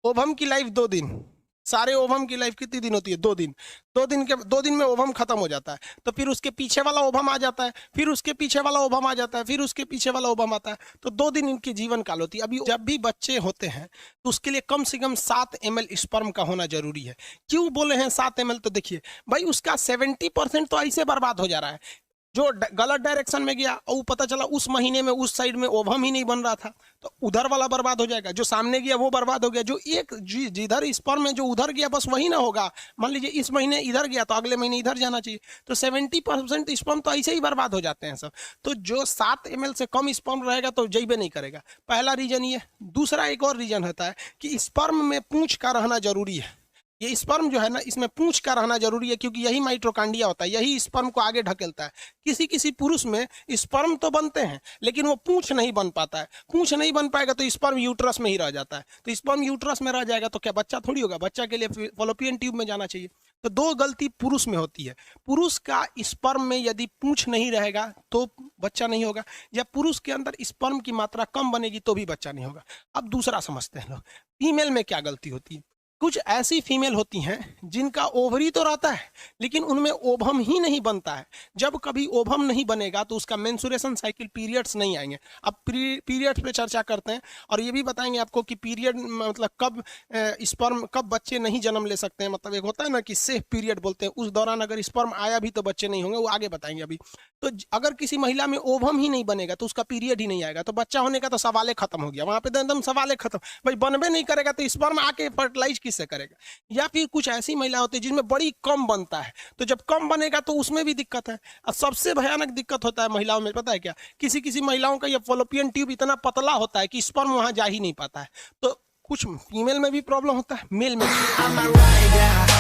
Ovum की life 2 दिन, सारे ओवम की लाइफ कितनी दिन होती है? 2 दिन। 2 दिन में ओवम खत्म हो जाता है, तो फिर उसके पीछे वाला ओवम आ जाता है, फिर उसके पीछे वाला ओवम आ जाता है, फिर उसके पीछे वाला ओवम आता है, तो 2 दिन इनकी जीवन काल होती है। अभी जब भी बच्चे होते हैं तो उसके लिए कम से कम 7 ml स्पर्म का होना जरूरी है। क्यों बोले हैं 7 ml? तो देखिए भाई, उसका 70% तो ऐसे बर्बाद हो जा रहा है, जो गलत डायरेक्शन में गया और पता चला उस महीने में उस साइड में ओवम ही नहीं बन रहा था, तो उधर वाला बर्बाद हो जाएगा। जो सामने गया वो बर्बाद हो गया, जो एक जिधर स्पर्म में जो उधर गया बस वही ना होगा। मान लीजिए इस महीने इधर गया तो अगले महीने इधर जाना चाहिए, तो 70% स्पर्म तो ऐसे ही बर्बाद हो जाते हैं सब। तो जो 7 ml से कम स्पर्म रहेगा तो जइबे नहीं करेगा, पहला रीजन ये। दूसरा एक और रीजन होता है कि स्पर्म में पूंछ का रहना जरूरी है। ये स्पर्म जो है ना, इसमें पूंछ का रहना जरूरी है, क्योंकि यही माइटोकांड्रिया होता है, यही स्पर्म को आगे ढकेलता है। किसी किसी पुरुष में स्पर्म तो बनते हैं लेकिन वो पूंछ नहीं बन पाता है। पूंछ नहीं बन पाएगा तो स्पर्म यूट्रस में ही रह जाता है, तो स्पर्म यूट्रस में रह जाएगा तो क्या बच्चा थोड़ी होगा? बच्चा के लिए फॉलोपियन ट्यूब में जाना चाहिए। तो 2 गलती पुरुष में होती है। पुरुष का स्पर्म में यदि पूंछ नहीं रहेगा तो बच्चा नहीं होगा, या पुरुष के अंदर स्पर्म की मात्रा कम बनेगी तो भी बच्चा नहीं होगा। अब दूसरा समझते हैं लोग, फीमेल में क्या गलती होती है। कुछ ऐसी फीमेल होती हैं जिनका ओवरी तो रहता है लेकिन उनमें ओवम ही नहीं बनता है। जब कभी ओवम नहीं बनेगा तो उसका मेंस्ट्रुएशन साइकिल, पीरियड्स नहीं आएंगे। अब पीरियड्स पे चर्चा करते हैं और ये भी बताएंगे आपको कि पीरियड मतलब कब स्पर्म, कब बच्चे नहीं जन्म ले सकते हैं। मतलब एक होता है ना कि सेफ पीरियड बोलते हैं, उस दौरान अगर स्पर्म आया भी तो बच्चे नहीं होंगे, वो आगे बताएंगे अभी। तो अगर किसी महिला में ओवम ही नहीं बनेगा तो उसका पीरियड ही नहीं आएगा, तो बच्चा होने का तो सवाल खत्म हो गया, वहां पे एकदम सवाल खत्म। भाई बनबे नहीं करेगा तो स्पर्म आके फर्टिलाइज किससे करेगा? या फिर कुछ ऐसी महिला होती है जिनमें बड़ी कम बनता है, तो जब कम बनेगा तो उसमें भी दिक्कत है। और सबसे भयानक दिक्कत होता है महिलाओं में, पता है क्या? किसी किसी महिलाओं का ये फॉलोपियन ट्यूब इतना पतला होता है कि स्पर्म वहां जा ही नहीं पाता है। तो कुछ फीमेल में भी प्रॉब्लम होता है, मेल में भी।